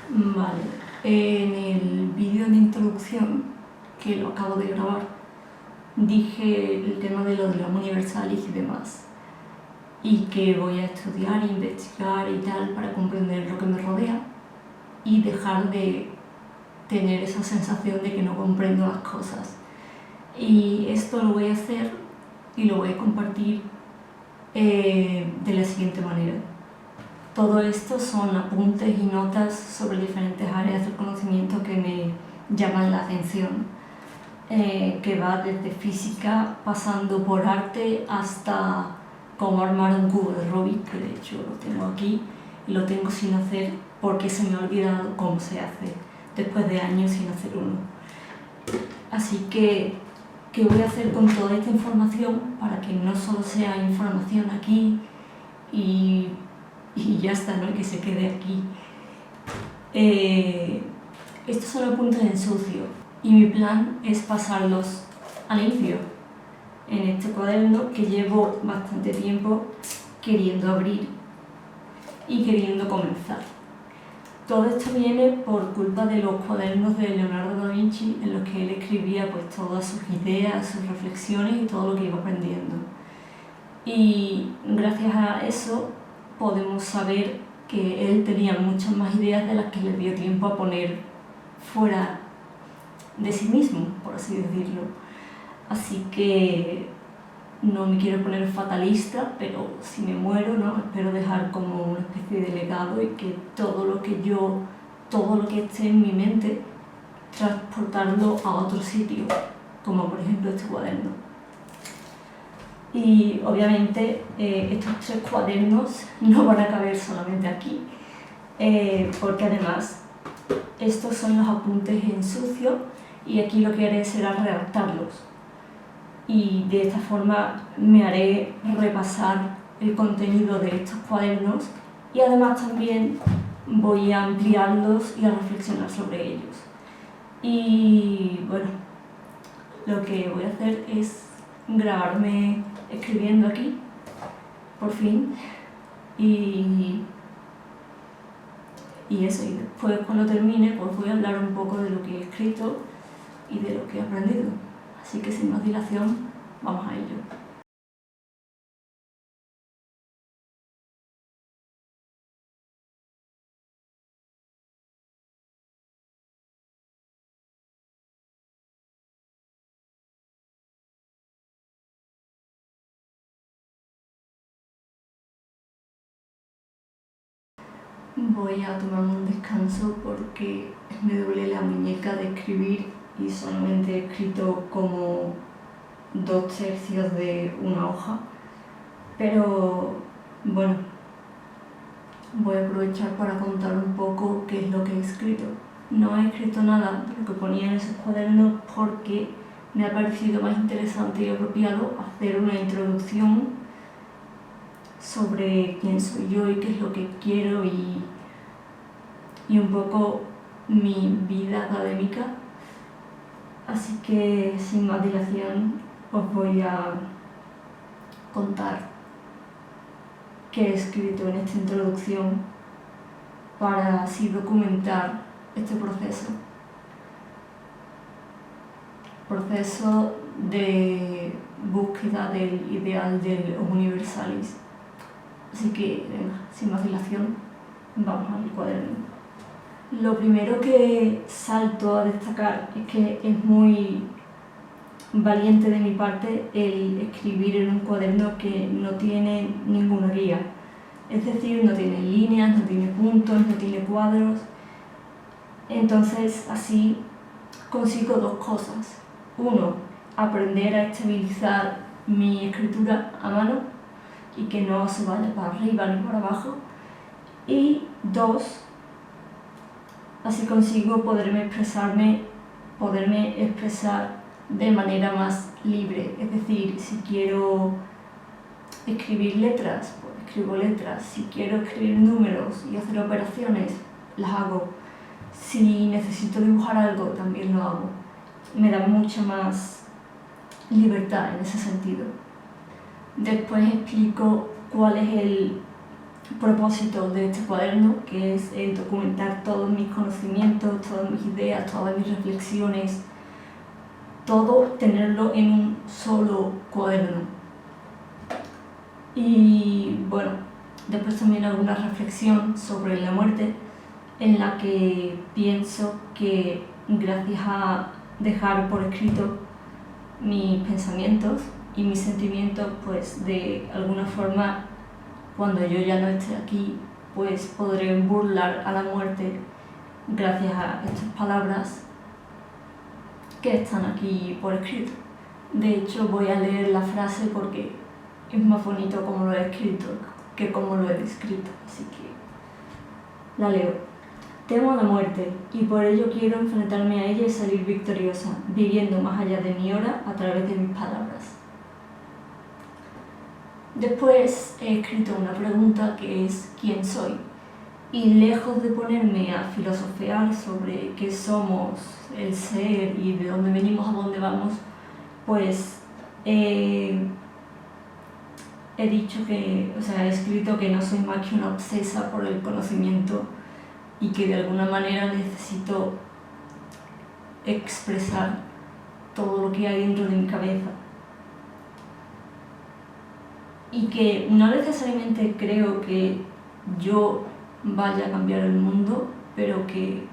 Vale, en el vídeo de introducción, que lo acabo de grabar, dije el tema de lo de los universales y demás, y que voy a estudiar, investigar y tal para comprender lo que me rodea y dejar de tener esa sensación de que no comprendo las cosas. Y esto lo voy a hacer y lo voy a compartir de la siguiente manera. Todo esto son apuntes y notas sobre diferentes áreas del conocimiento que me llaman la atención, que va desde física, pasando por arte, hasta cómo armar un cubo de Rubik, que de hecho lo tengo aquí y lo tengo sin hacer porque se me ha olvidado cómo se hace, después de años sin hacer uno. Así que, ¿qué voy a hacer con toda esta información para que no solo sea información aquí y ya está, ¿no? Que se quede aquí? Estos son apuntes en sucio y mi plan es pasarlos a limpio en este cuaderno que llevo bastante tiempo queriendo abrir y queriendo comenzar. Todo esto viene por culpa de los cuadernos de Leonardo da Vinci, en los que él escribía pues todas sus ideas, sus reflexiones y todo lo que iba aprendiendo. Y gracias a eso podemos saber que él tenía muchas más ideas de las que le dio tiempo a poner fuera de sí mismo, por así decirlo. Así que no me quiero poner fatalista, pero si me muero, ¿no? Espero dejar como una especie de legado y que todo lo que esté en mi mente, transportarlo a otro sitio, como por ejemplo este cuaderno. Y obviamente estos 3 cuadernos no van a caber solamente aquí, porque además estos son los apuntes en sucio y aquí lo que haré será redactarlos. Y de esta forma me haré repasar el contenido de estos cuadernos y además también voy a ampliarlos y a reflexionar sobre ellos. Y bueno, lo que voy a hacer es grabarme escribiendo aquí, por fin, y eso, y después cuando termine pues voy a hablar un poco de lo que he escrito y de lo que he aprendido. Así que sin más dilación, vamos a ello. Voy a tomarme un descanso porque me duele la muñeca de escribir y solamente he escrito como 2/3 de una hoja. Pero bueno, voy a aprovechar para contar un poco qué es lo que he escrito. No he escrito nada de lo que ponía en esos cuadernos porque me ha parecido más interesante y apropiado hacer una introducción sobre quién soy yo y qué es lo que quiero y un poco mi vida académica. Así que sin más dilación os voy a contar qué he escrito en esta introducción para así documentar este proceso de búsqueda del ideal del universalis. Así que, sin más dilación, vamos al cuaderno. Lo primero que salto a destacar es que es muy valiente de mi parte el escribir en un cuaderno que no tiene ninguna guía. Es decir, no tiene líneas, no tiene puntos, no tiene cuadros. Entonces, así consigo 2 cosas. 1, aprender a estabilizar mi escritura a mano y que no se vaya para arriba ni para abajo. Y 2, así consigo poderme expresar de manera más libre. Es decir, si quiero escribir letras, pues escribo letras. Si quiero escribir números y hacer operaciones, las hago. Si necesito dibujar algo, también lo hago. Me da mucha más libertad en ese sentido. Después explico cuál es propósito de este cuaderno, que es documentar todos mis conocimientos, todas mis ideas, todas mis reflexiones, todo tenerlo en un solo cuaderno. Y bueno, después también hago una reflexión sobre la muerte, en la que pienso que gracias a dejar por escrito mis pensamientos y mis sentimientos, pues de alguna forma, cuando yo ya no esté aquí, pues podré burlar a la muerte gracias a estas palabras que están aquí por escrito. De hecho, voy a leer la frase porque es más bonito como lo he escrito que como lo he descrito, así que la leo. Temo a la muerte y por ello quiero enfrentarme a ella y salir victoriosa, viviendo más allá de mi hora a través de mis palabras. Después he escrito una pregunta que es ¿quién soy? Y lejos de ponerme a filosofear sobre qué somos, el ser y de dónde venimos a dónde vamos, pues he escrito que no soy más que una obsesa por el conocimiento y que de alguna manera necesito expresar todo lo que hay dentro de mi cabeza. Y que no necesariamente creo que yo vaya a cambiar el mundo, pero que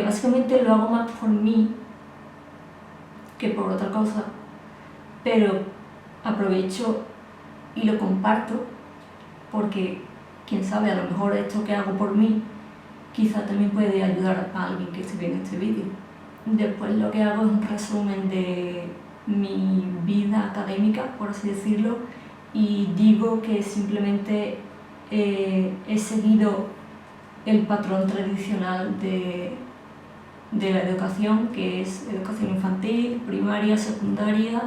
básicamente lo hago más por mí que por otra cosa, pero aprovecho y lo comparto porque, quién sabe, a lo mejor esto que hago por mí quizá también puede ayudar a alguien que esté viendo este vídeo. Después lo que hago es un resumen de mi vida académica, por así decirlo, y digo que simplemente he seguido el patrón tradicional de la educación, que es educación infantil, primaria, secundaria,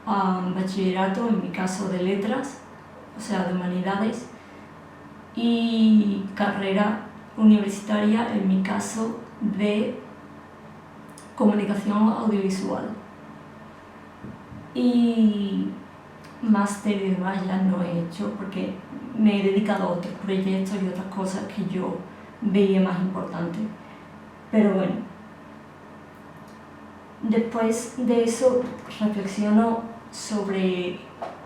bachillerato, en mi caso de letras, o sea, de humanidades, y carrera universitaria, en mi caso de comunicación audiovisual. Y máster y demás ya no he hecho porque me he dedicado a otros proyectos y otras cosas que yo veía más importantes. Pero bueno, después de eso reflexiono sobre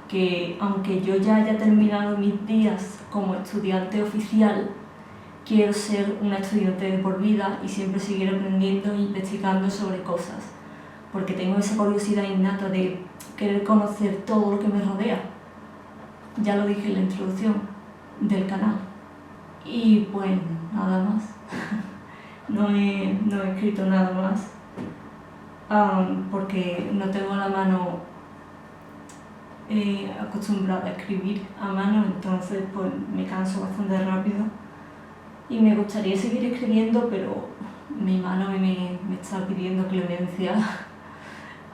que aunque yo ya haya terminado mis días como estudiante oficial, quiero ser una estudiante de por vida y siempre seguir aprendiendo e investigando sobre cosas, porque tengo esa curiosidad innata de querer conocer todo lo que me rodea. Ya lo dije en la introducción del canal. Y pues nada más. No he escrito nada más porque no tengo la mano acostumbrada a escribir a mano, entonces pues me canso bastante rápido y me gustaría seguir escribiendo, pero mi mano me está pidiendo clemencia.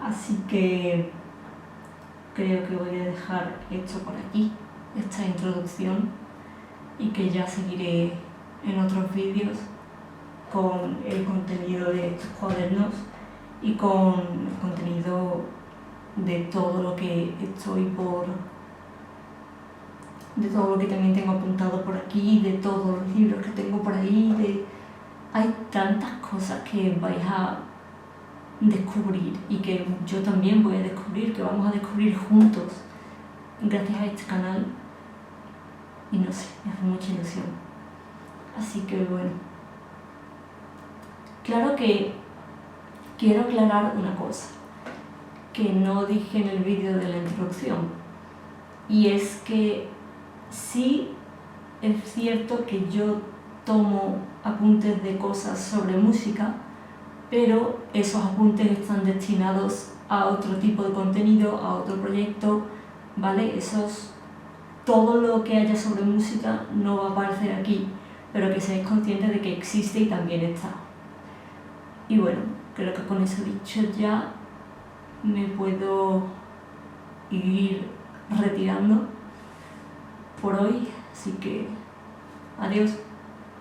Así que creo que voy a dejar esto por aquí, esta introducción, y que ya seguiré en otros vídeos con el contenido de estos cuadernos y con el contenido de todo lo que de todo lo que también tengo apuntado por aquí, de todos los libros que tengo por ahí, hay tantas cosas que vais a descubrir y que yo también voy a descubrir, que vamos a descubrir juntos gracias a este canal, y no sé, me hace mucha ilusión. Así que bueno, claro que quiero aclarar una cosa que no dije en el vídeo de la introducción, y es que sí es cierto que yo tomo apuntes de cosas sobre música, pero esos apuntes están destinados a otro tipo de contenido, a otro proyecto, ¿vale? Todo lo que haya sobre música no va a aparecer aquí, pero que seáis conscientes de que existe y también está. Y bueno, creo que con eso dicho ya me puedo ir retirando por hoy, así que adiós.